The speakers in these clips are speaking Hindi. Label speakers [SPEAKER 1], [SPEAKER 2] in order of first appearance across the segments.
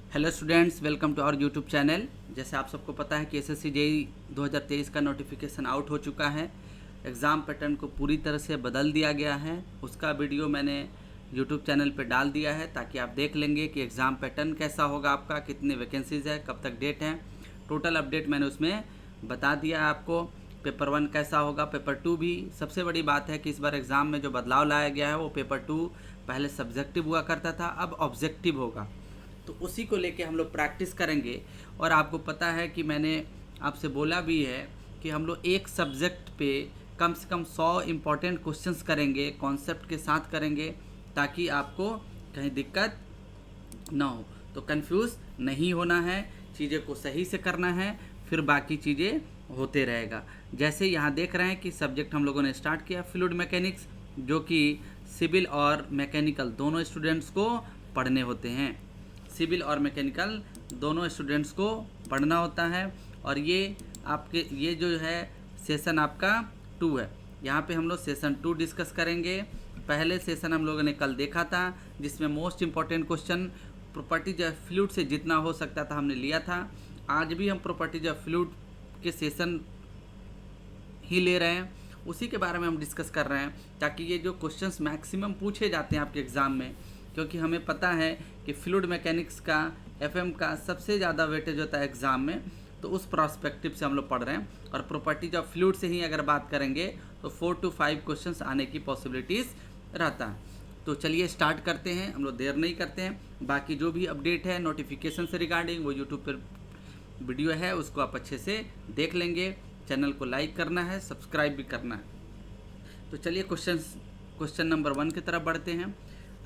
[SPEAKER 1] Hello students, welcome to our YouTube channel. जैसे आप सबको पता है कि एसएससी जेईई 2023 का नोटिफिकेशन आउट हो चुका है। एग्ज़ाम पैटर्न को पूरी तरह से बदल दिया गया है। उसका वीडियो मैंने यूट्यूब चैनल पे डाल दिया है ताकि आप देख लेंगे कि एग्ज़ाम पैटर्न कैसा होगा आपका, कितने वैकेंसीज़ है, कब तक डेट है। टोटल अपडेट मैंने उसमें बता दिया है आपको। पेपर 1 कैसा होगा, पेपर 2 भी। सबसे बड़ी बात है कि इस बार एग्ज़ाम में जो बदलाव लाया गया है वो पेपर 2 पहले सब्जेक्टिव हुआ करता था, अब ऑब्जेक्टिव होगा। तो उसी को लेके हम लोग प्रैक्टिस करेंगे। और आपको पता है कि मैंने आपसे बोला भी है कि हम लोग एक सब्जेक्ट पे कम से कम 100 इम्पॉर्टेंट क्वेश्चंस करेंगे, कॉन्सेप्ट के साथ करेंगे, ताकि आपको कहीं दिक्कत ना हो। तो कंफ्यूज नहीं होना है, चीज़ें को सही से करना है, फिर बाकी चीज़ें होते रहेगा। जैसे यहाँ देख रहे हैं कि सब्जेक्ट हम लोगों ने स्टार्ट किया फ्लूइड मैकेनिक्स, जो कि सिविल और मैकेनिकल दोनों स्टूडेंट्स को पढ़ने होते हैं। सिविल और मैकेनिकल दोनों स्टूडेंट्स को पढ़ना होता है। और ये जो है सेशन आपका 2 है। यहाँ पे हम लोग सेशन 2 डिस्कस करेंगे। पहले सेशन हम लोगों ने कल देखा था, जिसमें most important question properties of fluid से जितना हो सकता था हमने लिया था। आज भी हम प्रॉपर्टीज ऑफ फ्लूइड के सेशन ही ले रहे हैं, उसी के बारे में हम डिस्कस कर रहे हैं, ताकि ये जो क्वेश्चंस मैक्सिमम पूछे जाते हैं आपके एग्ज़ाम में, क्योंकि हमें पता है कि फ्लूइड मैकेनिक्स का एफएम का सबसे ज़्यादा वेटेज होता है एग्ज़ाम में। तो उस पर्सपेक्टिव से हम लोग पढ़ रहे हैं। और प्रॉपर्टीज ऑफ फ्लूइड से ही अगर बात करेंगे तो 4 to 5 क्वेश्चंस आने की पॉसिबिलिटीज़ रहता है। तो चलिए स्टार्ट करते हैं, हम लोग देर नहीं करते हैं। बाकी जो भी अपडेट है नोटिफिकेशन से रिगार्डिंग, वो यूट्यूब पर वीडियो है, उसको आप अच्छे से देख लेंगे। चैनल को लाइक करना है, सब्सक्राइब भी करना है। तो चलिए क्वेश्चन नंबर 1 की तरफ बढ़ते हैं।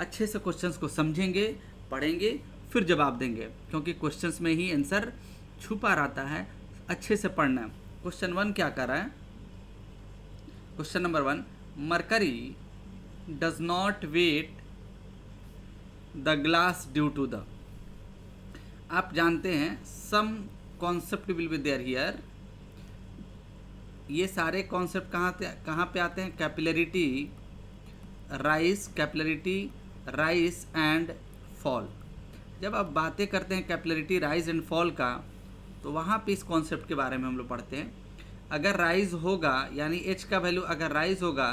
[SPEAKER 1] अच्छे से क्वेश्चंस को समझेंगे, पढ़ेंगे, फिर जवाब देंगे, क्योंकि क्वेश्चंस में ही आंसर छुपा रहता है। अच्छे से पढ़ना है। क्वेश्चन 1 क्या कर रहा है? Question number 1, mercury does not wet the glass due to the. आप जानते हैं some concept will be there here. ये सारे कॉन्सेप्ट कहाँ पे आते हैं? Capillarity rise and fall. जब आप बातें करते हैं कैपिलरिटी राइज एंड फॉल का, तो वहाँ पे इस कॉन्सेप्ट के बारे में हम लोग पढ़ते हैं। अगर राइज होगा, यानी एच का वैल्यू अगर राइज होगा,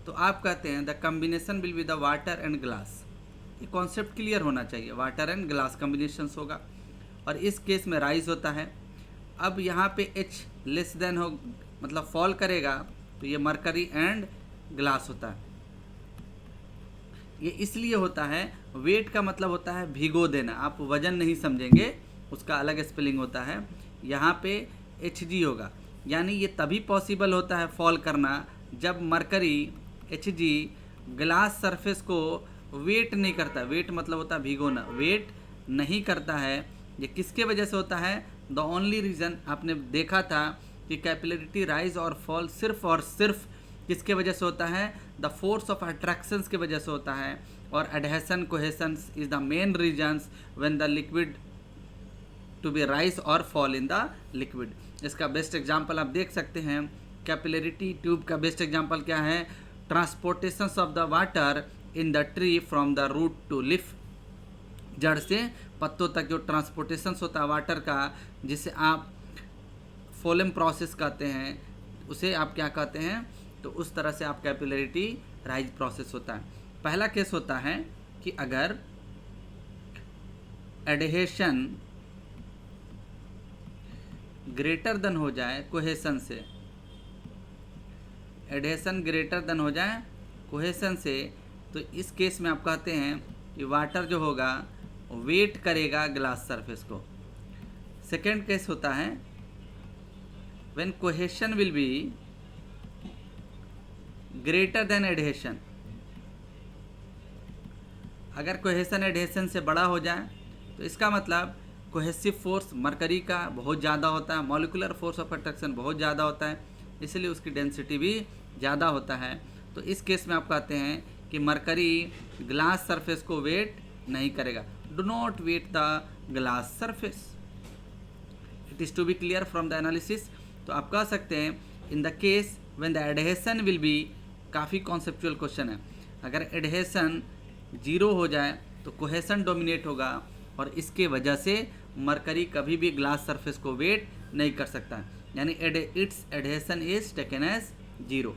[SPEAKER 1] तो आप कहते हैं the combination will be the water and glass. ये कॉन्सेप्ट क्लियर होना चाहिए, वाटर एंड ग्लास कम्बिनेशंस होगा, और इस केस में राइज होता है। अब यहाँ पे एच लेस देन हो, मतलब फॉल करेगा, तो ये मरकरी एंड ग्लास होता है। ये इसलिए होता है, वेट का मतलब होता है भिगो देना। आप वजन नहीं समझेंगे, उसका अलग स्पेलिंग होता है। यहाँ पे Hg होगा, यानी ये तभी पॉसिबल होता है फॉल करना, जब मरकरी Hg ग्लास सरफेस को वेट नहीं करता। वेट मतलब होता है भिगोना, वेट नहीं करता है। ये किसके वजह से होता है? द ओनली रीज़न, आपने देखा था कि कैपिलरिटी राइज और फॉल सिर्फ और सिर्फ किसके वजह से होता है? द फोर्स ऑफ अट्रैक्शंस की वजह से होता है। और adhesion cohesions is the main reasons when the liquid to be rise और फॉल इन द लिक्विड। इसका बेस्ट एग्जांपल आप देख सकते हैं। कैपिलरिटी ट्यूब का बेस्ट एग्जांपल क्या है? Transportations of the water in the tree from the root to leaf. जड़ से पत्तों तक जो ट्रांसपोर्टेशंस होता है वाटर का, जिसे आप फोलेम प्रोसेस कहते हैं, उसे आप क्या कहते हैं? तो उस तरह से आप कैपिलरिटी राइज प्रोसेस होता है। पहला केस होता है कि अगर एडहेशन ग्रेटर देन हो जाए कोहेसन से, एडहेशन ग्रेटर देन हो जाए कोहेसन से, तो इस केस में आप कहते हैं कि वाटर जो होगा वेट करेगा ग्लास सरफेस को। सेकेंड केस होता है when cohesion will be greater than adhesion। अगर कोहेसन एडहेसन से बड़ा हो जाए, तो इसका मतलब कोहेसिव फोर्स मरकरी का बहुत ज़्यादा होता है, मॉलिकुलर फोर्स ऑफ अट्रैक्शन बहुत ज़्यादा होता है, इसलिए उसकी डेंसिटी भी ज़्यादा होता है। तो इस केस में आप कहते हैं कि मरकरी ग्लास सरफेस को वेट नहीं करेगा। Do not wet the glass surface. It is to be clear from the analysis. तो आप कह सकते हैं in the case when the adhesion will be, काफ़ी कॉन्सेप्चुअल क्वेश्चन है। अगर एडहेसन 0 हो जाए तो कोहेसन डोमिनेट होगा, और इसके वजह से मरकरी कभी भी ग्लास सरफेस को वेट नहीं कर सकता, यानी it's adhesion is taken as zero.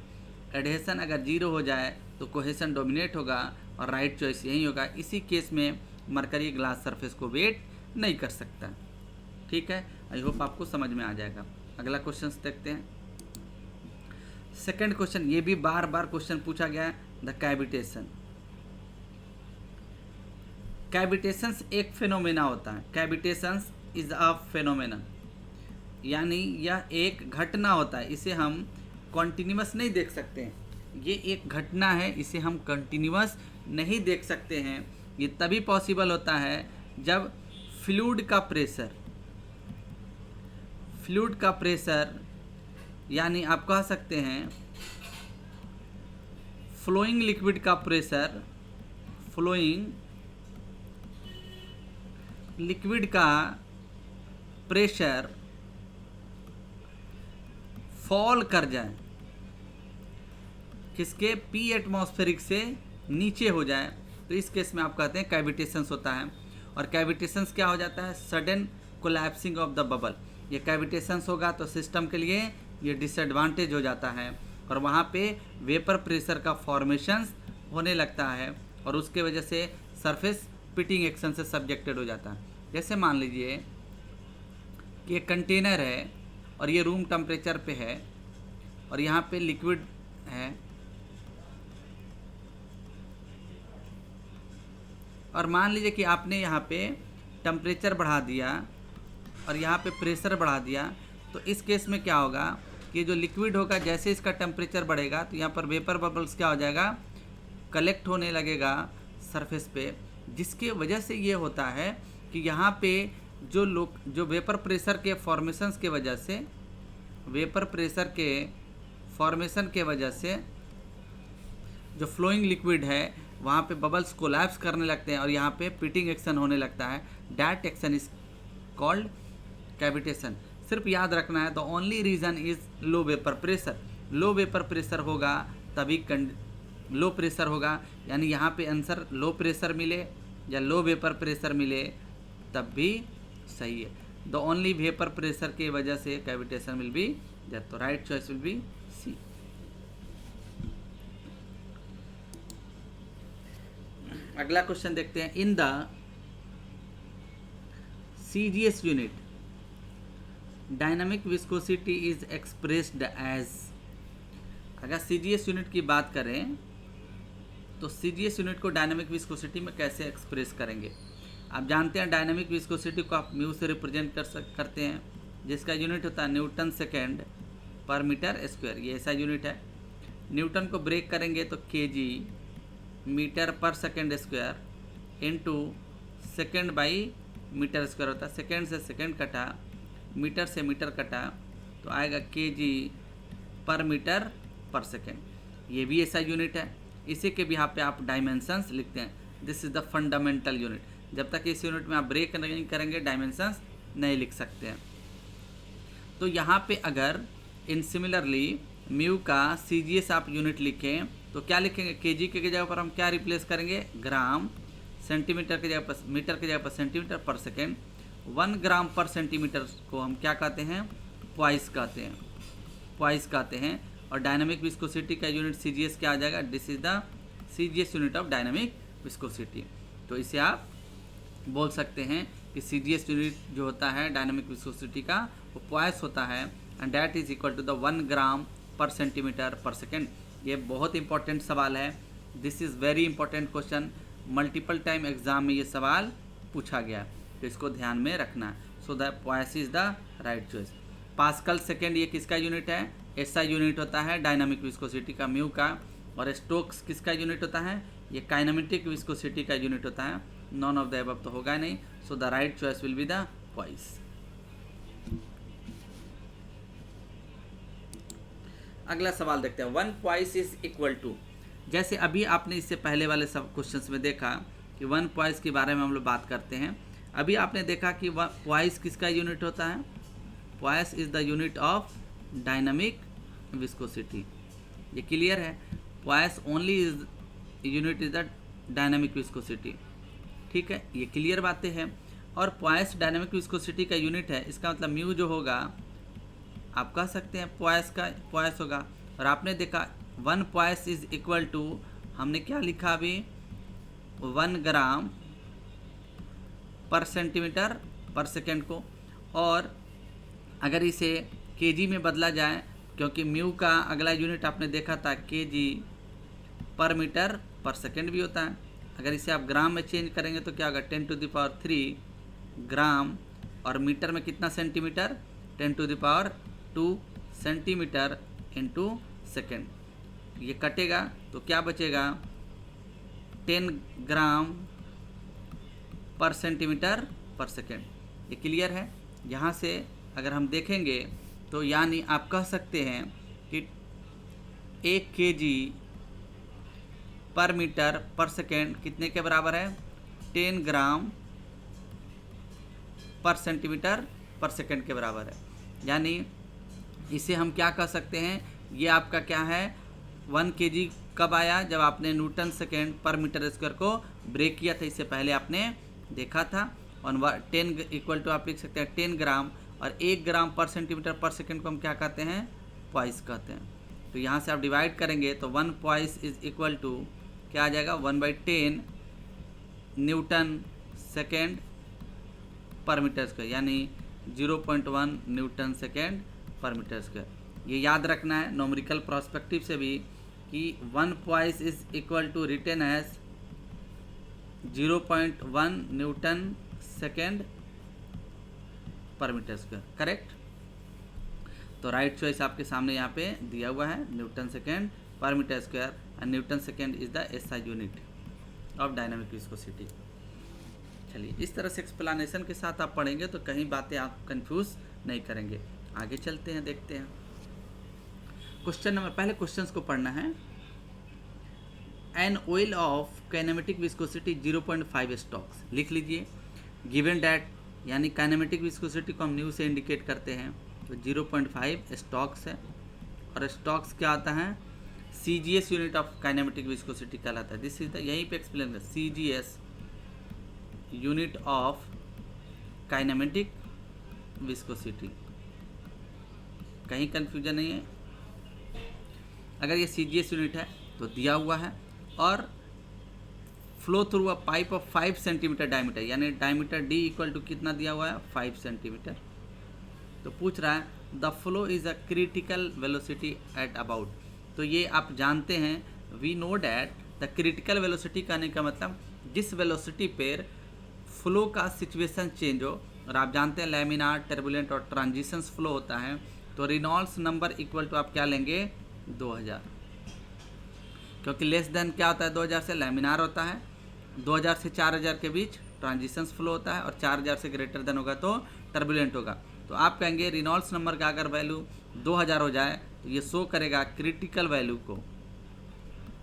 [SPEAKER 1] Adhesion अगर जीरो हो जाए तो कोहेशन डोमिनेट होगा और राइट चॉइस यही होगा। इसी केस में मरकरी ग्लास सरफेस को वेट नहीं कर सकता। ठीक है, आई होप आपको समझ में आ जाएगा। अगला क्वेश्चन देखते हैं। सेकंड क्वेश्चन, ये भी बार बार क्वेश्चन पूछा गया है, द कैविटेशन। कैविटेशंस एक फिनोमेना होता है। कैविटेशंस इज अ फिनोमेना, यानी यह एक घटना होता है। इसे हम कॉन्टिन्यूस नहीं देख सकते हैं। ये एक घटना है, इसे हम कंटिन्यूस नहीं देख सकते हैं। ये तभी पॉसिबल होता है जब फ्लूइड का प्रेशर यानी आप कह सकते हैं फ्लोइंग लिक्विड का प्रेशर, फ्लोइंग लिक्विड का प्रेशर फॉल कर जाए, किसके पी एटमॉस्फेरिक से नीचे हो जाए, तो इस केस में आप कहते हैं कैविटेशंस होता है। और कैविटेशंस क्या हो जाता है? Sudden collapsing of the bubble. ये कैविटेशंस होगा तो सिस्टम के लिए ये डिसएडवांटेज हो जाता है और वहाँ पे वेपर प्रेशर का फॉर्मेशंस होने लगता है और उसके वजह से सरफेस पिटिंग एक्शन से सब्जेक्टेड हो जाता है। जैसे मान लीजिए कि एक कंटेनर है और ये रूम टेम्परेचर पे है और यहाँ पे लिक्विड है और मान लीजिए कि आपने यहाँ पे टेम्परेचर बढ़ा दिया और यहाँ पे प्रेशर बढ़ा दिया, तो इस केस में क्या होगा कि जो लिक्विड होगा जैसे इसका टेम्परेचर बढ़ेगा तो यहाँ पर वेपर बबल्स क्या हो जाएगा, कलेक्ट होने लगेगा सरफेस पे, जिसके वजह से ये होता है कि यहाँ पे जो वेपर प्रेशर के फॉर्मेशंस के वजह से, वेपर प्रेशर के फॉर्मेशन के वजह से जो फ्लोइंग लिक्विड है वहाँ पे बबल्स कोलैप्स करने लगते हैं और यहाँ पे पिटिंग एक्शन होने लगता है। That action is called cavitation. सिर्फ याद रखना है, the only reason is low vapour pressure. Low vapour pressure होगा तभी लो प्रेशर होगा, यानी यहाँ पे आंसर लो प्रेशर मिले या लो वेपर प्रेशर मिले तब भी सही है। द ओनली वेपर प्रेशर की वजह से कैविटेशन विल बी दैट, तो right choice will be C. अगला क्वेश्चन देखते हैं। In the CGS unit dynamic viscosity is expressed as. अगर CGS यूनिट की बात करें तो CGS यूनिट को डायनामिक विस्कोसिटी में कैसे एक्सप्रेस करेंगे? आप जानते हैं डायनामिक विस्कोसिटी को आप म्यू से रिप्रेजेंट करते हैं, जिसका यूनिट होता है newton second per metre square. ये ऐसा यूनिट है। न्यूटन को ब्रेक करेंगे तो kg metre per second square into second by metre square होता है। सेकेंड से सेकेंड कटा, मीटर से मीटर कटा तो आएगा kg पर मीटर पर सेकेंड। ये भी ऐसा यूनिट है। इसी के भी यहाँ पे आप डायमेंशंस लिखते हैं। This is the fundamental unit. जब तक इस यूनिट में आप ब्रेक नहीं करेंगे डायमेंशंस नहीं लिख सकते हैं। तो यहाँ पे अगर इन सिमिलरली म्यू का CGS आप यूनिट लिखें तो क्या लिखेंगे? kg के जगह पर हम क्या रिप्लेस करेंगे? ग्राम, सेंटीमीटर की जगह पर मीटर की जगह पर centimetre per second. 1 gram per centimetre को हम क्या कहते हैं? पॉइस कहते हैं। और डायनामिक विस्कोसिटी का यूनिट CGS क्या आ जाएगा? This is the CGS unit of dynamic viscosity. तो इसे आप बोल सकते हैं कि CGS यूनिट जो होता है डायनामिक विस्कोसिटी का वो पॉइस होता है and that is equal to the 1 gram per centimetre per second. ये बहुत इंपॉर्टेंट सवाल है। This is very important question. Multiple time exam में ये सवाल पूछा गया, तो इसको ध्यान में रखना है। So the poised is the right choice. Pascal second ये किसका यूनिट है? ऐसा यूनिट होता है डायनामिक विस्कोसिटी का म्यू का। और स्टोक्स किसका यूनिट होता है? ये काइनेमेटिक विस्कोसिटी का यूनिट होता है। नॉन ऑफ द अबव तो होगा नहीं। So the right choice will be the poised. अगला सवाल देखते हैं। 1 पॉइस इज इक्वल टू, जैसे अभी आपने इससे पहले वाले सब क्वेश्चंस में देखा कि 1 पॉइस के बारे में हम लोग बात करते हैं। अभी आपने देखा कि पॉइस किसका यूनिट होता है? Poised is the unit of dynamic viscosity. ये क्लियर है। Poised only is unit is the dynamic viscosity. ठीक है, ये क्लियर बातें हैं। और पॉइस डायनेमिक विस्कोसिटी का यूनिट है, इसका मतलब म्यू जो होगा आप कह सकते हैं पॉइस होगा। और आपने देखा 1 पॉइस इज इक्वल टू, हमने क्या लिखा अभी, 1 gram per centimetre per second को। और अगर इसे केजी में बदला जाए, क्योंकि म्यू का अगला यूनिट आपने देखा था केजी पर मीटर पर सेकेंड भी होता है, अगर इसे आप ग्राम में चेंज करेंगे तो क्या होगा 10⁻³ ग्राम, और मीटर में कितना सेंटीमीटर, 10⁻² सेंटीमीटर इंटू सेकेंड। ये कटेगा तो क्या बचेगा 10 ग्राम पर सेंटीमीटर पर सेकेंड। ये क्लियर है। यहाँ से अगर हम देखेंगे तो यानी आप कह सकते हैं कि 1 केजी पर मीटर पर सेकेंड कितने के बराबर है, 10 ग्राम पर सेंटीमीटर पर सेकेंड के बराबर है। यानी इसे हम क्या कह सकते हैं, ये आपका क्या है 1 केजी कब आया, जब आपने Newton second per metre square को ब्रेक किया था, इससे पहले आपने देखा था। और 10 इक्वल टू आप लिख सकते हैं 10 ग्राम, और 1 gram per centimetre per second को हम क्या कहते हैं, पॉइस कहते हैं। तो यहाँ से आप डिवाइड करेंगे तो 1 पॉइस इज इक्वल टू क्या आ जाएगा 1/10 Newton second per metre square, यानी 0.1 newton second per metre square. ये याद रखना है नोमरिकल प्रोस्पेक्टिव से भी कि 1 poise is equal to written as 0.1 newton second per metre square, correct. तो राइट चॉइस आपके सामने यहाँ पे दिया हुआ है, newton second per metre square, and newton second is the SI unit of dynamic viscosity. चलिए, इस तरह से एक्सप्लेनेशन के साथ आप पढ़ेंगे तो कहीं बातें आप कंफ्यूज नहीं करेंगे। आगे चलते हैं, देखते हैं क्वेश्चन नंबर, पहले क्वेश्चंस को पढ़ना है। An oil of kinematic viscosity 0.5 stocks, लिख लीजिए। गिवन डैट, यानी काइनेमेटिक विस्कोसिटी को हम न्यू से इंडिकेट करते हैं, तो 0.5 स्टॉक्स है। और स्टॉक्स क्या आता है, CGS unit of kinematic viscosity कहलाता है। दिस इज द, यहीं पे एक्सप्लेन कर, CGS unit of kinematic viscosity, कहीं कंफ्यूजन नहीं है। अगर ये CGS यूनिट है तो दिया हुआ है, और flow through a pipe of 5 centimetre diameter, यानी डायमीटर D इक्वल टू कितना दिया हुआ है 5 सेंटीमीटर। तो पूछ रहा है the flow is a critical velocity at about, तो ये आप जानते हैं, we know that the critical velocity कहने का मतलब जिस वेलोसिटी पर फ्लो का सिचुएशन चेंज हो, और आप जानते हैं लैमिनार, टर्बुलेंट और ट्रांजिशंस फ्लो होता है, तो रेनॉल्ड्स नंबर इक्वल टू आप क्या लेंगे 2000, क्योंकि लेस देन क्या होता है 2000 से लैमिनार होता है, 2000 से 4000 के बीच ट्रांजिशंस फ्लो होता है, और 4000 से ग्रेटर देन होगा तो टर्बुलेंट होगा। तो आप कहेंगे रेनॉल्ड्स नंबर का अगर वैल्यू 2000 हो जाए तो ये शो करेगा क्रिटिकल वैल्यू को,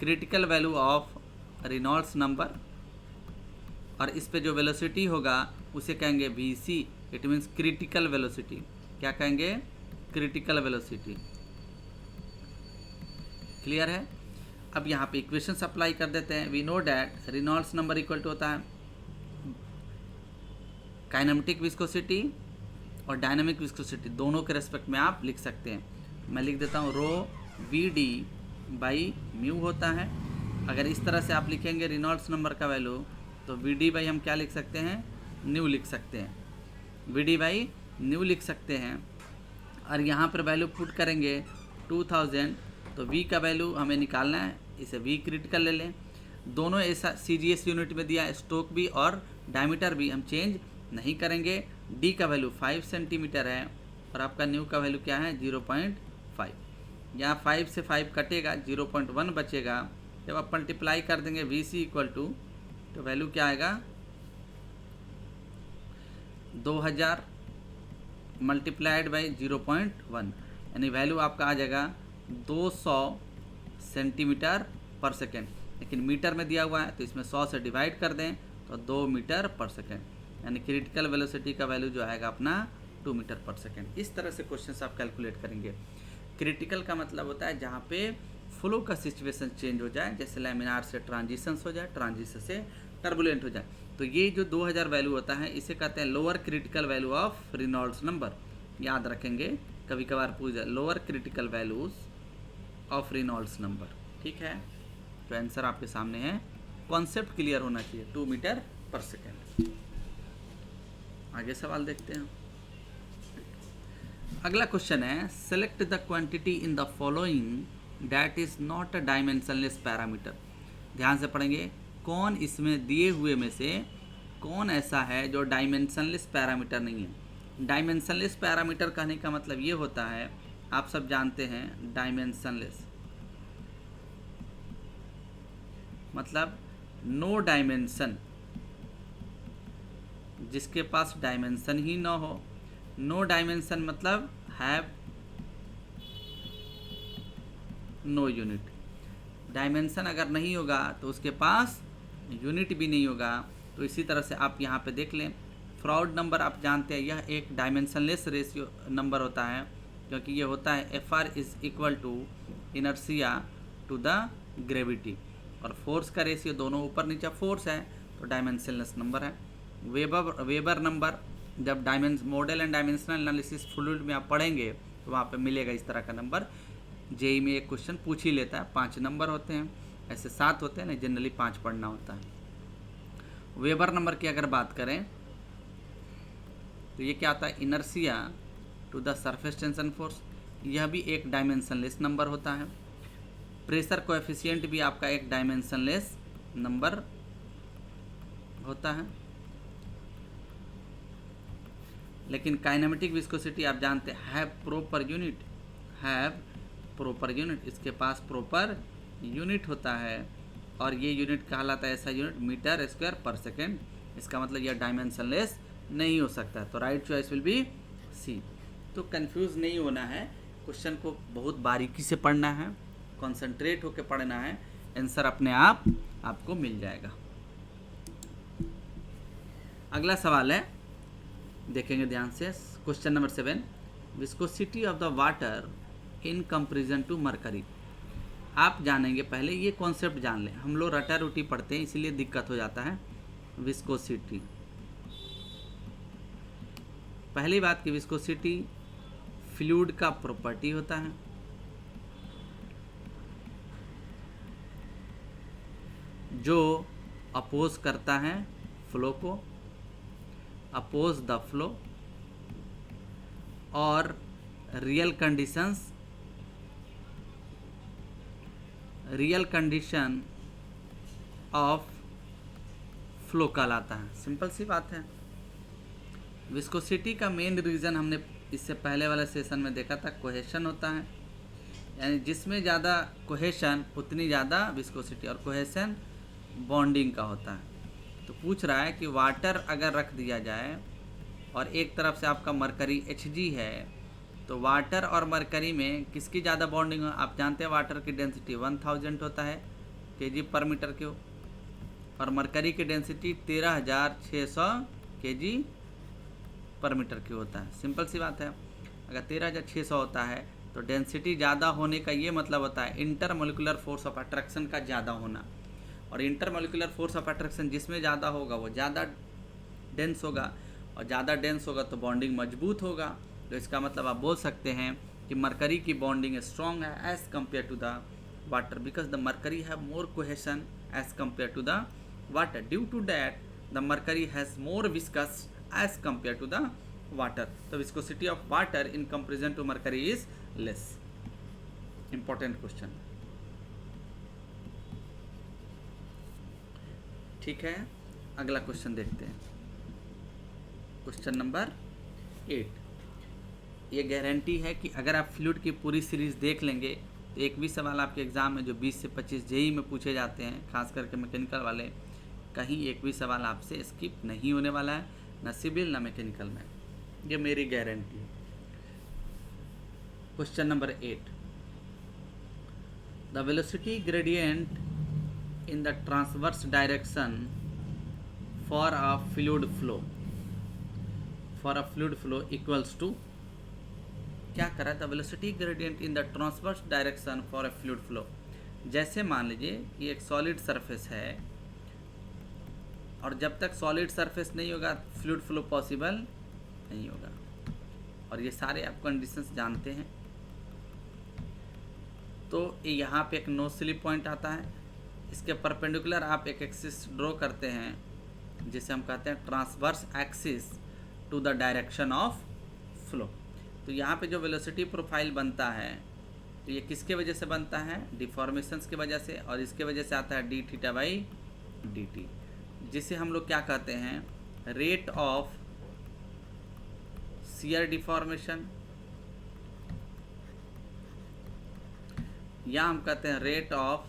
[SPEAKER 1] critical value of Reynolds number, और इस पे जो वेलोसिटी होगा उसे कहेंगे VC, it means critical velocity. क्या कहेंगे, क्रिटिकल वेलोसिटी। क्लियर है। अब यहाँ पे इक्वेशंस अप्लाई कर देते हैं। We know that Reynolds number equal to होता है काइनेमेटिक विस्कोसिटी और डायनामिक विस्कोसिटी, दोनों के रेस्पेक्ट में आप लिख सकते हैं। मैं लिख देता हूँ ρVD/μ होता है। अगर इस तरह से आप लिखेंगे रेनॉल्ड्स नंबर का वैल्यू, तो VD हम क्या लिख सकते हैं, न्यू लिख सकते हैं, VD/न्यू लिख सकते हैं। और यहाँ पर वैल्यू पुट करेंगे 2000, तो V का वैल्यू हमें निकालना है, इसे V क्रिटिकल ले लें। दोनों ऐसा CGS यूनिट में दिया है, स्टोक भी और डायमीटर भी हम चेंज नहीं करेंगे। D का वैल्यू 5 सेंटीमीटर है, और आपका न्यू का वैल्यू क्या है 0.5। यहाँ 5 से 5 कटेगा, 0.1 बचेगा। जब आप मल्टीप्लाई कर देंगे VC इक्वल टू, तो वैल्यू क्या आएगा 2000 मल्टीप्लाइड बाई 0.1, यानी वैल्यू आपका आ जाएगा 200 सेंटीमीटर पर सेकेंड। लेकिन मीटर में दिया हुआ है तो इसमें 100 से डिवाइड कर दें तो 2 मीटर पर सेकेंड, यानी क्रिटिकल वेलोसिटी का वैल्यू जो आएगा अपना 2 मीटर पर सेकेंड। इस तरह से क्वेश्चन आप कैलकुलेट करेंगे। क्रिटिकल का मतलब होता है जहाँ पे फ्लो का सिचुएशन चेंज हो जाए, जैसे लैमिनार से ट्रांजिशंस हो जाए, ट्रांजिशन से टर्बुलेंट हो जाए, तो ये जो 2000 वैल्यू होता है इसे कहते हैं lower critical value of Reynolds number. याद रखेंगे, कभी कभार पूछ जाए lower critical values of Reynolds number. ठीक है, तो आंसर आपके सामने है। कॉन्सेप्ट क्लियर होना चाहिए, 2 मीटर पर सेकेंड। आगे सवाल देखते हैं। अगला क्वेश्चन है, select the quantity in the following that is not a dimensionless parameter. ध्यान से पढ़ेंगे, कौन इसमें दिए हुए में से कौन ऐसा है जो डायमेंशनलेस पैरामीटर नहीं है। डायमेंशनलेस पैरामीटर कहने का मतलब ये होता है, आप सब जानते हैं डायमेंशनलेस मतलब नो डायमेंशन, जिसके पास डायमेंशन ही ना हो। नो डायमेंशन मतलब हैव नो यूनिट। डायमेंशन अगर नहीं होगा तो उसके पास यूनिट भी नहीं होगा। तो इसी तरह से आप यहाँ पे देख लें, फ्रॉड नंबर आप जानते हैं, यह एक डायमेंशनलेस रेशियो नंबर होता है, क्योंकि ये होता है F R is equal to inertia to the gravity, और फोर्स का रेशियो दोनों ऊपर नीचे फोर्स है, तो डायमेंशनलेस नंबर है। वेबर नंबर जब model and dimensional analysis fluid में आप पढ़ेंगे तो वहाँ पे मिलेगा इस तरह का नंबर। जेई में एक क्वेश्चन पूछ ही लेता है, 5 नंबर होते हैं, ऐसे 7 होते हैं ना, जनरली 5 पढ़ना होता है। वेबर नंबर की अगर बात करें तो ये क्या आता है, inertia to the surface tension force, यह भी एक डायमेंशनलेस नंबर होता है। प्रेशर कोएफिशिएंट भी आपका एक डायमेंशनलेस नंबर होता है। लेकिन काइनेमेटिक विस्कोसिटी आप जानते हैं हैव प्रॉपर यूनिट, इसके पास प्रॉपर यूनिट होता है, और ये यूनिट कहलाता है ऐसा unit metre square per second. इसका मतलब यह डायमेंशनलेस नहीं हो सकता, तो right choice will be C. तो कंफ्यूज नहीं होना है, क्वेश्चन को बहुत बारीकी से पढ़ना है, कंसंट्रेट होकर पढ़ना है, आंसर अपने आप आपको मिल जाएगा। अगला सवाल है, देखेंगे ध्यान से, question number 7, viscosity of the water in comparison to mercury. आप जानेंगे, पहले ये कॉन्सेप्ट जान लें, हम लोग रटा रोटी पढ़ते हैं इसीलिए दिक्कत हो जाता है। विस्कोसिटी, पहली बात की विस्कोसिटी फ्लूइड का प्रॉपर्टी होता है, जो अपोज करता है फ्लो को, अपोज द फ्लो, और रियल कंडीशन ऑफ फ्लो कहलाता है। सिंपल सी बात है। विस्कोसिटी का मेन रीज़न हमने इससे पहले वाले सेशन में देखा था, कोहेशन होता है, यानी जिसमें ज़्यादा कोहेशन उतनी ज़्यादा विस्कोसिटी, और कोहेशन बॉन्डिंग का होता है। तो पूछ रहा है कि वाटर अगर रख दिया जाए और एक तरफ से आपका मरकरी Hg है, तो वाटर और मरकरी में किसकी ज़्यादा बॉन्डिंग हो। आप जानते हैं वाटर की डेंसिटी 1000 होता है kg पर मीटर क्यूब, और मरकरी की डेंसिटी 13600 kg पर मीटर क्यूब होता है। सिंपल सी बात है, अगर 13600 होता है तो डेंसिटी ज़्यादा होने का ये मतलब होता है इंटरमोलिकुलर फोर्स ऑफ अट्रैक्शन का ज़्यादा होना, और इंटरमोलिकुलर फोर्स ऑफ अट्रैक्शन जिसमें ज़्यादा होगा वो ज़्यादा डेंस होगा, और ज़्यादा डेंस होगा तो बॉन्डिंग मजबूत होगा। तो इसका मतलब आप बोल सकते हैं कि मरकरी की बॉन्डिंग स्ट्रॉन्ग है as compare to the water, because the mercury have more cohesion as compare to the water, due to that the mercury has more viscous as compare to the water. तो viscosity of water in comparison to mercury is less. Important question, ठीक है। अगला क्वेश्चन देखते हैं, क्वेश्चन नंबर 8। ये गारंटी है कि अगर आप फ्लूइड की पूरी सीरीज देख लेंगे तो एक भी सवाल आपके एग्जाम में जो 20 से 25 जेई में पूछे जाते हैं, खास करके मैकेनिकल वाले, कहीं एक भी सवाल आपसे स्किप नहीं होने वाला है, न सिविल न मैकेनिकल में, ये मेरी गारंटी है। Question number 8, the velocity gradient in the transverse direction for a fluid flow equals to, क्या करा था, velocity gradient in the transverse direction for a fluid flow. जैसे मान लीजिए कि एक सॉलिड सरफेस है और जब तक सॉलिड सरफेस नहीं होगा फ्लूइड फ्लो पॉसिबल नहीं होगा, और ये सारे आप कंडीशंस जानते हैं। तो यहाँ पे एक नो स्लिप पॉइंट आता है, इसके परपेंडिकुलर आप एक एक्सिस ड्रॉ करते हैं जिसे हम कहते हैं transverse axis to the direction of flow. तो यहाँ पे जो वेलोसिटी प्रोफाइल बनता है तो ये किसके वजह से बनता है, डिफॉर्मेशंस की वजह से, और इसके वजह से आता है D theta by D T, जिसे हम लोग क्या कहते हैं, रेट ऑफ शियर डिफॉर्मेशन, या हम कहते हैं रेट ऑफ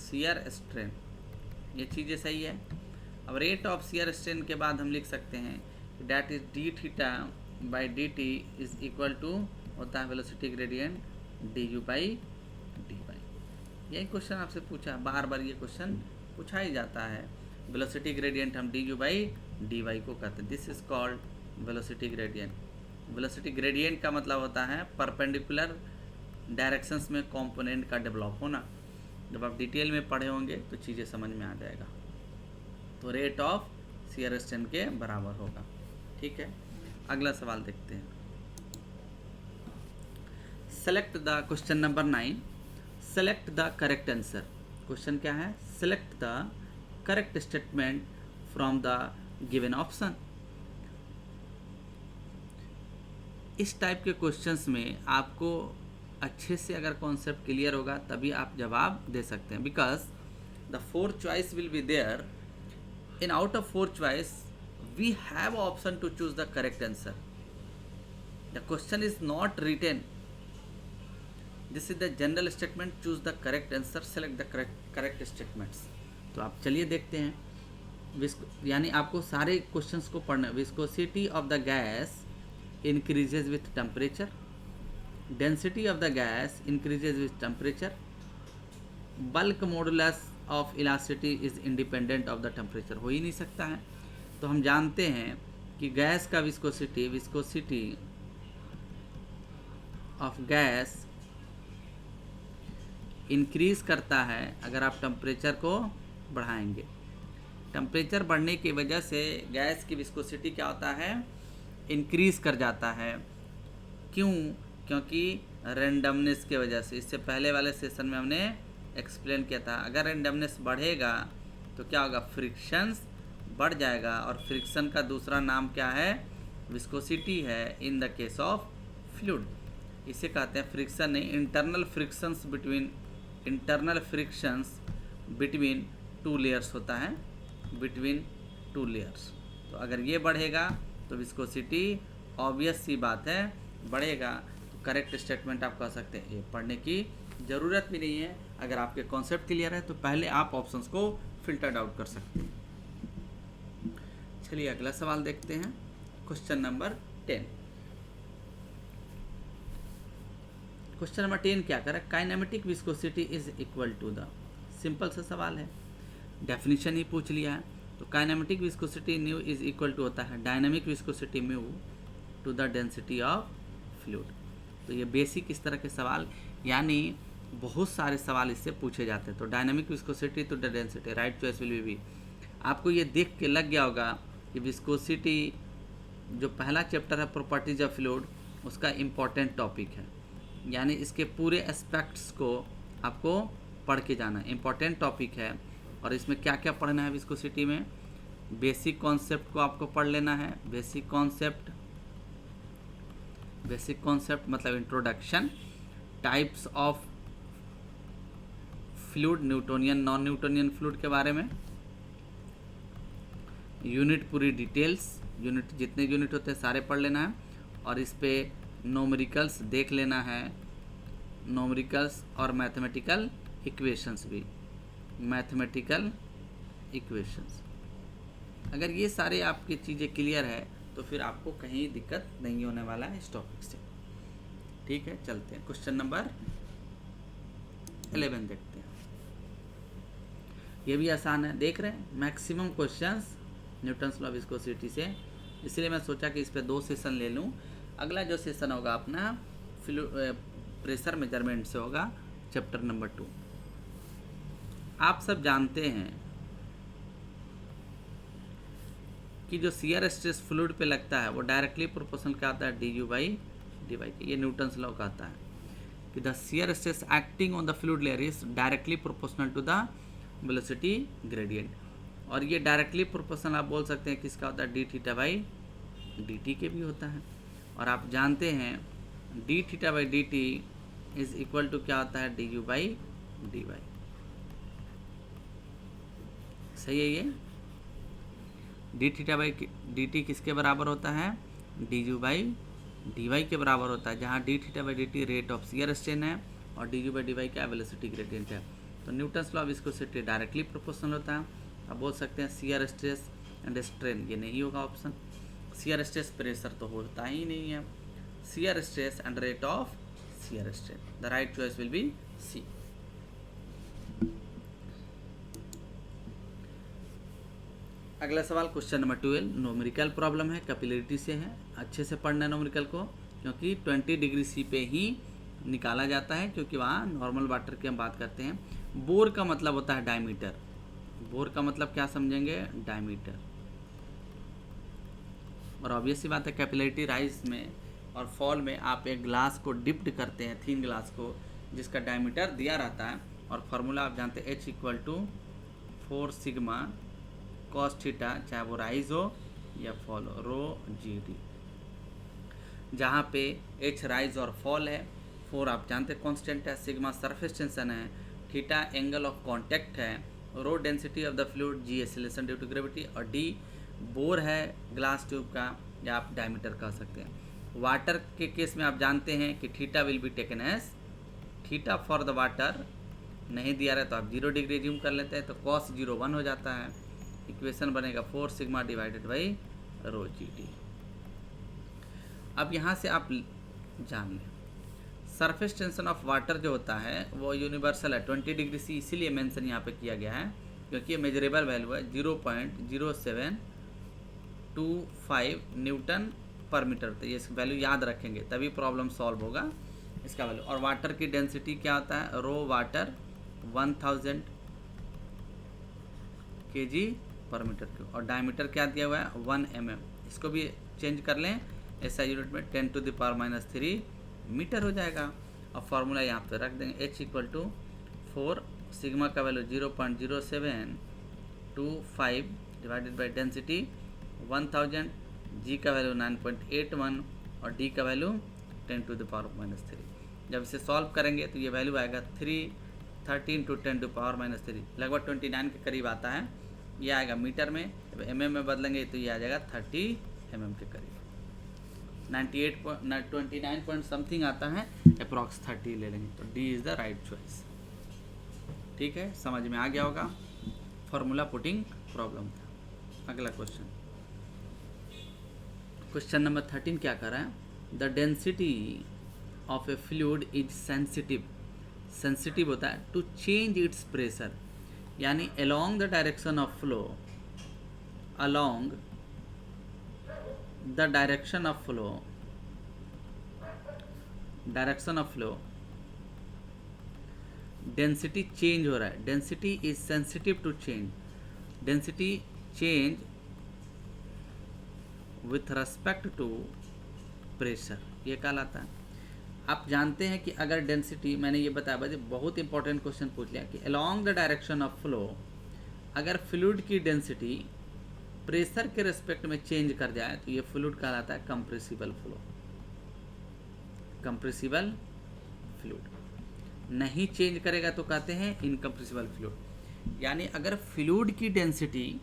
[SPEAKER 1] शियर स्ट्रेन। ये चीज़ें सही है। अब रेट ऑफ शियर स्ट्रेन के बाद हम लिख सकते हैं that is D theta by D T is equal to होता है velocity gradient D U by D Y. यही क्वेश्चन आपसे पूछा, बार बार ये क्वेश्चन पूछा ही जाता है। वेलोसिटी ग्रेडियंट हम D U by D Y को कहते हैं, this is called velocity gradient. Velocity gradient का मतलब होता है परपेंडिकुलर डायरेक्शंस में कंपोनेंट का डेवलप होना। जब आप डिटेल में पढ़े होंगे तो चीज़ें समझ में आ जाएगा। तो रेट ऑफ शियर स्ट्रेन के बराबर होगा। ठीक है, अगला सवाल देखते हैं। Select the question number 9, select the correct answer. Question क्या है, select the correct statement from the given option. इस टाइप के क्वेश्चंस में आपको अच्छे से अगर कॉन्सेप्ट क्लियर होगा तभी आप जवाब दे सकते हैं, because the 4 choice will be there. In out of 4 choice we have option to choose the correct answer. The question is not written. This is the general statement, choose the correct answer, select the correct statements. तो आप चलिए देखते हैं। यानी आपको सारे क्वेश्चंस को पढ़ना। Viscosity of the gas increases with temperature, density of the gas increases with temperature, bulk modulus of elasticity is independent of the temperature. हो ही नहीं सकता है। तो हम जानते हैं कि गैस का विस्कोसिटी ऑफ गैस इंक्रीज करता है अगर आप टेम्परेचर को बढ़ाएंगे। टेम्परेचर बढ़ने की वजह से गैस की विस्कोसिटी क्या होता है, इंक्रीज कर जाता है। क्यों? क्योंकि रैंडमनेस की वजह से। इससे पहले वाले सेशन में हमने एक्सप्लेन किया था, अगर रैंडमनेस बढ़ेगा तो क्या होगा, फ्रिक्शंस बढ़ जाएगा, और फ्रिक्शन का दूसरा नाम क्या है, विस्कोसिटी है इन द केस ऑफ फ्लूइड। इसे कहते हैं फ्रिक्शन नहीं, internal frictions between two layers होता है, बिटवीन टू लेयर्स। तो अगर ये बढ़ेगा तो विस्कोसिटी ऑब्वियस सी बात है बढ़ेगा। तो करेक्ट स्टेटमेंट आप कह सकते हैं। ये पढ़ने की ज़रूरत भी नहीं है। अगर आपके कॉन्सेप्ट क्लियर है तो पहले आप ऑप्शंस को फिल्टर्ड आउट कर सकते हैं। चलिए अगला सवाल देखते हैं, क्वेश्चन नंबर 10। क्वेश्चन नंबर 10 क्या कर रहा है, kinematic viscosity is equal to the. Simple सा सवाल है, डेफिनेशन ही पूछ लिया है। तो kinematic viscosity nu is equal to होता है dynamic viscosity mu to the density of fluid. तो ये बेसिक इस तरह के सवाल, यानी बहुत सारे सवाल इससे पूछे जाते हैं। तो dynamic viscosity to the density, right choice will be. आपको ये देख के लग गया होगा कि विस्कोसिटी जो पहला चैप्टर है प्रॉपर्टीज ऑफ फ्लूइड, उसका इम्पॉर्टेंट टॉपिक है। यानी इसके पूरे एस्पेक्ट्स को आपको पढ़ के जाना है, इम्पॉर्टेंट टॉपिक है। और इसमें क्या क्या पढ़ना है विस्कोसिटी में, बेसिक कॉन्सेप्ट को आपको पढ़ लेना है। बेसिक कॉन्सेप्ट मतलब introduction, types of fluid, Newtonian non Newtonian fluid के बारे में, यूनिट पूरी डिटेल्स, यूनिट जितने यूनिट होते हैं सारे पढ़ लेना है। और इस पे नोमेरिकल्स देख लेना है, नोमेरिकल्स और मैथमेटिकल इक्वेशंस भी, मैथमेटिकल इक्वेशंस। अगर ये सारे आपकी चीज़ें क्लियर है तो फिर आपको कहीं दिक्कत नहीं होने वाला है इस टॉपिक से। ठीक है, चलते हैं क्वेश्चन नंबर 11 देखते हैं। ये भी आसान है, देख रहे हैं maximum questions Newton's law of viscosity से, इसलिए मैं सोचा कि इस पे 2 सेशन ले लूँ। अगला जो सेशन होगा अपना प्रेशर मेजरमेंट से होगा, चैप्टर नंबर 2। आप सब जानते हैं कि जो शियर स्ट्रेस फ्लूइड पे लगता है वो डायरेक्टली प्रोपोर्शनल क्या आता है, du बाई dy के। ये न्यूटन्स लॉ कहता है कि the shear stress acting on the fluid layer is directly proportional to the velocity gradient. और ये डायरेक्टली प्रोपोर्शनल आप बोल सकते हैं किसका होता है, D theta by D T के भी होता है। और आप जानते हैं D theta by D T is equal to क्या होता है, D U by D Y. सही है ये, D theta by D T किसके बराबर होता है, D U by D Y के बराबर होता है, जहाँ D theta by D T rate of shear strain है और D U by D Y क्या वेलोसिटी ग्रेडियंट है। तो Newton's law of viscosity directly proportional होता है। आप बोल सकते हैं शियर स्ट्रेस एंड स्ट्रेन, ये नहीं होगा ऑप्शन। शियर स्ट्रेस प्रेशर तो होता ही नहीं है। Shear stress and rate of shear strain, the right choice will be C. अगला सवाल क्वेश्चन नंबर 12, न्यूमेरिकल प्रॉब्लम है, कैपिलरिटी से है। अच्छे से पढ़ना है न्यूमेरिकल को, क्योंकि 20 डिग्री सी पे ही निकाला जाता है, क्योंकि वहाँ नॉर्मल वाटर की हम बात करते हैं। बोर का मतलब होता है डायमीटर। बोर का मतलब क्या समझेंगे, डायमीटर। और ऑब्वियस सी बात है कैपिलरिटी राइज में और फॉल में आप एक ग्लास को डिप्ड करते हैं, थीन ग्लास को, जिसका डायमीटर दिया रहता है। और फार्मूला आप जानते हैं H equal to 4 sigma cos theta, चाहे वो राइज हो या फॉल हो, रो जी डी। जहाँ पे H राइज और फॉल है, 4 आप जानते हैं कॉन्स्टेंट है, सिग्मा सरफेस टेंशन है, थीटा एंगल ऑफ कॉन्टैक्ट है, rho density of the fluid, G acceleration due to gravity, और डी बोर है ग्लास ट्यूब का, या आप डायमीटर कह सकते हैं। वाटर के केस में आप जानते हैं कि theta will be taken as theta for the water, नहीं दिया रहा तो आप 0 डिग्री ज्यूम कर लेते हैं, तो कॉस 0 1 हो जाता है। इक्वेशन बनेगा 4 sigma divided by rho G T. अब यहाँ से आप जान लें सरफेस टेंशन ऑफ वाटर जो होता है वो यूनिवर्सल है, 20 डिग्री सी इसीलिए मेंशन यहाँ पे किया गया है, क्योंकि ये मेजरेबल वैल्यू है 0.0725 न्यूटन पर मीटर। तो ये वैल्यू याद रखेंगे तभी प्रॉब्लम सॉल्व होगा इसका वैल्यू। और वाटर की डेंसिटी क्या होता है, रो वाटर 1000 kg पर मीटर क्यूब, और डायमीटर क्या दिया हुआ है 1 mm। इसको भी चेंज कर लें ऐसा यूनिट में, 10⁻³ मीटर हो जाएगा। और फार्मूला यहाँ पे रख देंगे H इक्वल टू 4 सिग्मा का वैल्यू 0.0725 डिवाइडेड बाई डेंसिटी 1000, जी का वैल्यू 9.81 और डी का वैल्यू 10⁻³ जब इसे सॉल्व करेंगे तो ये वैल्यू आएगा 13 × 10⁻³ लगभग 29 के करीब आता है। ये आएगा मीटर में, जब mm में बदलेंगे तो ये आ जाएगा 30 mm के करीब। 29 पॉइंट समथिंग आता है, अप्रॉक्स 30 ले लेंगे, तो D is the right choice. ठीक है, समझ में आ गया होगा, फॉर्मूला पुटिंग प्रॉब्लम था। अगला क्वेश्चन, क्वेश्चन नंबर 13 क्या कर रहा है, the density of a fluid is sensitive होता है टू चेंज इट्स प्रेशर, यानी along the direction of flow, density change हो रहा है, density is sensitive to change, density change with respect to pressure, ये कहलाता है। आप जानते हैं कि अगर डेंसिटी, मैंने ये बताया भाई बहुत इंपॉर्टेंट क्वेश्चन पूछ लिया कि along the direction of flow अगर फ्लूइड की डेंसिटी प्रेशर के रिस्पेक्ट में चेंज कर जाए तो ये फ्लूइड कहलाता है कंप्रेसिबल फ्लो। कंप्रेसिबल फ्लूइड नहीं चेंज करेगा तो कहते हैं इनकम्प्रेसिबल फ्लूइड। यानी अगर फ्लूइड की density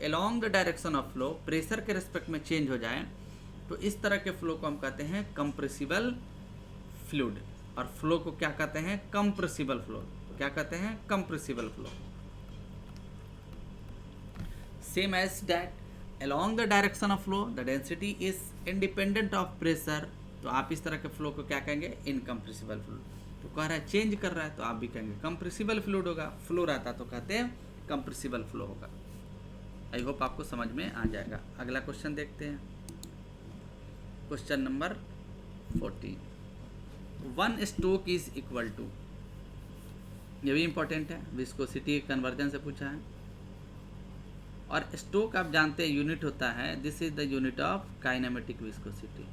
[SPEAKER 1] along the direction of flow pressure के रिस्पेक्ट में चेंज हो जाए तो इस तरह के फ्लो को हम कहते हैं कंप्रेसिबल फ्लूइड। और फ्लो को क्या कहते हैं, कंप्रेसिबल फ्लो। क्या कहते हैं, compressible flow. Same as that along the direction of flow the density is independent of pressure, तो आप इस तरह के फ्लो को क्या कहेंगे, इनकम्प्रेसिबल फ्लूइड। तो कह रहा है चेंज कर रहा है तो आप भी कहेंगे कंप्रेसिबल फ्लूइड होगा, फ्लो रहता तो कहते हैं कंप्रेसिबल फ्लो होगा। आई होप आपको समझ में आ जाएगा। अगला क्वेश्चन देखते हैं, question number 14। 1 stoke is equal to, ये भी इंपॉर्टेंट है, विस्कोसिटी कन्वर्जन से पूछा है। और स्टोक आप जानते हैं यूनिट होता है, this is the unit of kinematic viscosity.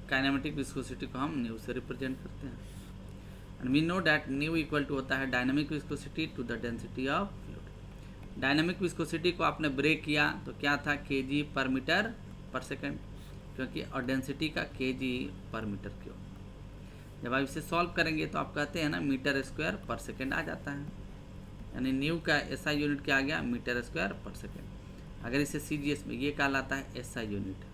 [SPEAKER 1] Kinematic viscosity को हम न्यू से रिप्रेजेंट करते हैं। And we know that nu equal to होता है dynamic viscosity to the density of fluid. Dynamic viscosity को आपने ब्रेक किया तो क्या था, kg पर मीटर पर सेकेंड, क्योंकि और डेंसिटी का kg पर मीटर क्यूब। जब आप इसे सॉल्व करेंगे तो आप कहते हैं ना मीटर स्क्वायर पर सेकेंड आ जाता है, यानी न्यू का एसआई यूनिट क्या आ गया, मीटर स्क्वायर पर सेकेंड। अगर इसे सीजीएस में, ये कहलाता है एसआई यूनिट।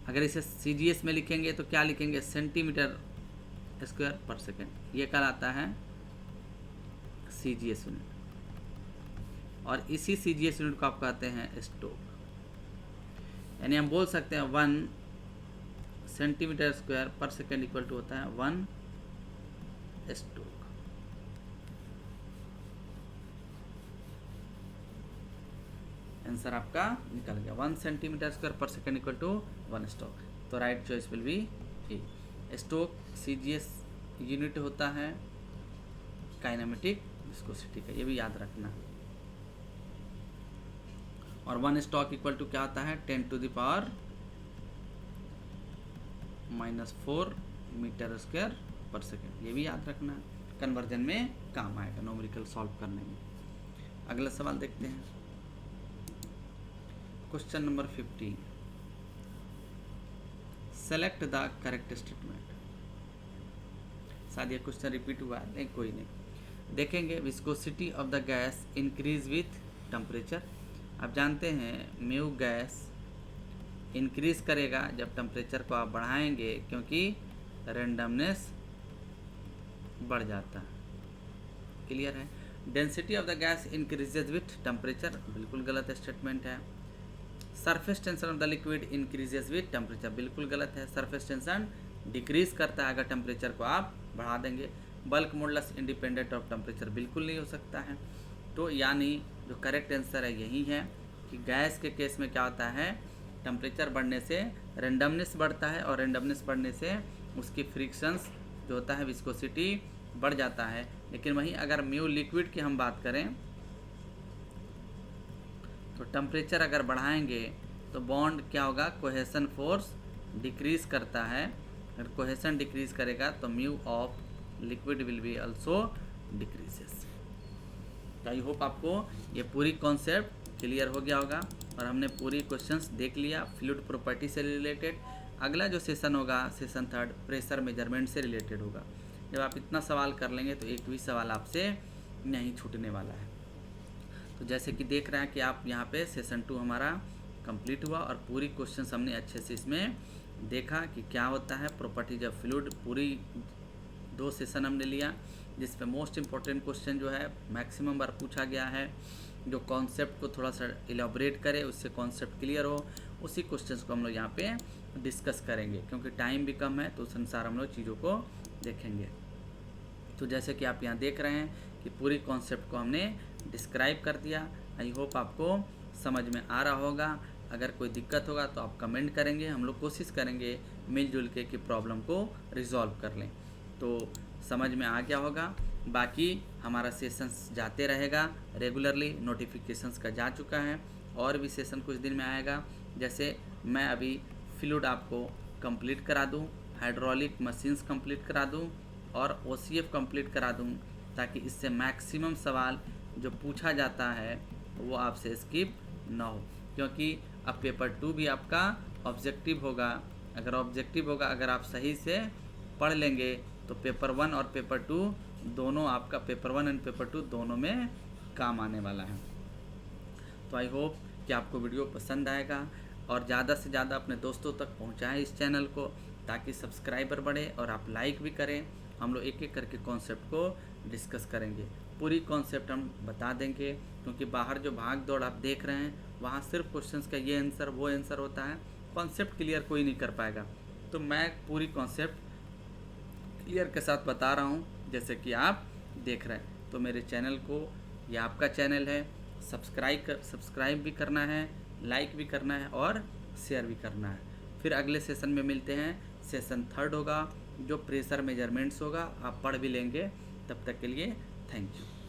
[SPEAKER 1] अगर इसे सीजीएस में लिखेंगे तो क्या लिखेंगे, सेंटीमीटर स्क्वायर पर सेकेंड, ये कहलाता है सीजीएस यूनिट। और इसी सीजीएस यूनिट को आप कहते हैं स्टोक। यानी हम बोल सकते हैं 1 centimetre square per second equal to होता है 1 स्टोक। आंसर आपका निकल गया, 1 centimetre square per second equal to 1 stoke. तो right choice will be A. Stoke CGS unit होता है काइनेमेटिक विस्कोसिटी का, ये भी याद रखना। और 1 स्टोक इक्वल टू क्या होता है, 10 to the power -4 metre square per second, ये भी याद रखना, कन्वर्जन में काम आएगा न्यूमेरिकल सॉल्व करने में। अगला सवाल देखते हैं, question number 15। Select the correct statement. शायद ये क्वेश्चन रिपीट हुआ है, नहीं कोई नहीं, देखेंगे। Viscosity of the gas increase with temperature. आप जानते हैं म्यू गैस इंक्रीज करेगा जब टेम्परेचर को आप बढ़ाएंगे, क्योंकि रेंडमनेस बढ़ जाता है। क्लियर है। Density of the gas increases with temperature, बिल्कुल गलत स्टेटमेंट है। Surface tension of the liquid increases with temperature, बिल्कुल गलत है। सरफेस टेंशन डिक्रीज करता है अगर टेम्परेचर को आप बढ़ा देंगे। Bulk modulus independent of temperature, बिल्कुल नहीं हो सकता है। तो यानी जो करेक्ट आंसर है यही है कि गैस के केस में क्या होता है, टेम्परेचर बढ़ने से रेंडमनेस बढ़ता है, और रेंडमनेस बढ़ने से उसकी फ्रिक्शंस जो होता है विस्कोसिटी बढ़ जाता है। लेकिन वहीं अगर म्यू लिक्विड की हम बात करें तो टेम्परेचर अगर बढ़ाएंगे तो बॉन्ड क्या होगा, कोहेशन फोर्स डिक्रीज करता है। अगर कोहेशन डिक्रीज करेगा तो mu of liquid will be also decreases. तो आई होप आपको ये पूरी कॉन्सेप्ट क्लियर हो गया होगा और हमने पूरी क्वेश्चंस देख लिया फ्लूइड प्रॉपर्टी से रिलेटेड। अगला जो सेशन होगा, सेशन 3 प्रेशर मेजरमेंट से रिलेटेड होगा। जब आप इतना सवाल कर लेंगे तो एक भी सवाल आपसे नहीं छूटने वाला है। तो जैसे कि देख रहे हैं कि आप यहाँ पे सेशन 2 हमारा कंप्लीट हुआ और पूरी क्वेश्चंस हमने अच्छे से इसमें देखा कि क्या होता है प्रॉपर्टीज ऑफ फ्लूइड। पूरी 2 सेशन हमने लिया, जिस पे मोस्ट इम्पॉर्टेंट क्वेश्चन जो है मैक्सिमम बार पूछा गया है, जो कॉन्सेप्ट को थोड़ा सा इलाबोरेट करे, उससे कॉन्सेप्ट क्लियर हो, उसी क्वेश्चंस को हम लोग यहाँ पे डिस्कस करेंगे। क्योंकि टाइम भी कम है तो उस अनुसार हम लोग चीज़ों को देखेंगे। तो जैसे कि आप यहाँ देख रहे हैं कि पूरी कॉन्सेप्ट को हमने डिस्क्राइब कर दिया। आई होप आपको समझ में आ रहा होगा। अगर कोई दिक्कत होगा तो आप कमेंट करेंगे, हम लोग कोशिश करेंगे मिलजुल के कि प्रॉब्लम को रिजॉल्व कर लें। तो समझ में आ गया होगा। बाकी हमारा सेशंस जाते रहेगा रेगुलरली, नोटिफिकेशंस का जा चुका है और भी सेशन कुछ दिन में आएगा। जैसे मैं अभी फ्लूइड आपको कंप्लीट करा दूं, हाइड्रोलिक मशीन्स कंप्लीट करा दूं और ओसीएफ कंप्लीट करा दूं, ताकि इससे मैक्सिमम सवाल जो पूछा जाता है वो आपसे स्किप ना हो। क्योंकि अब पेपर 2 भी आपका ऑब्जेक्टिव होगा। अगर ऑब्जेक्टिव होगा, अगर आप सही से पढ़ लेंगे तो पेपर 1 और पेपर 2 दोनों आपका, पेपर 1 एंड पेपर 2 दोनों में काम आने वाला है। तो आई होप कि आपको वीडियो पसंद आएगा और ज़्यादा से ज़्यादा अपने दोस्तों तक पहुंचाएं इस चैनल को, ताकि सब्सक्राइबर बढ़े और आप लाइक भी करें। हम लोग एक एक करके कॉन्सेप्ट को डिस्कस करेंगे, पूरी कॉन्सेप्ट हम बता देंगे। क्योंकि बाहर जो भाग दौड़ आप देख रहे हैं वहाँ सिर्फ क्वेश्चंस का ये आंसर वो आंसर होता है, कॉन्सेप्ट क्लियर कोई नहीं कर पाएगा। तो मैं पूरी कॉन्सेप्ट क्लियर के साथ बता रहा हूँ, जैसे कि आप देख रहे हैं। तो मेरे चैनल को, ये आपका चैनल है, सब्सक्राइब भी करना है, लाइक भी करना है और शेयर भी करना है। फिर अगले सेशन में मिलते हैं। सेशन 3 होगा जो प्रेशर मेजरमेंट्स होगा, आप पढ़ भी लेंगे। तब तक के लिए थैंक यू।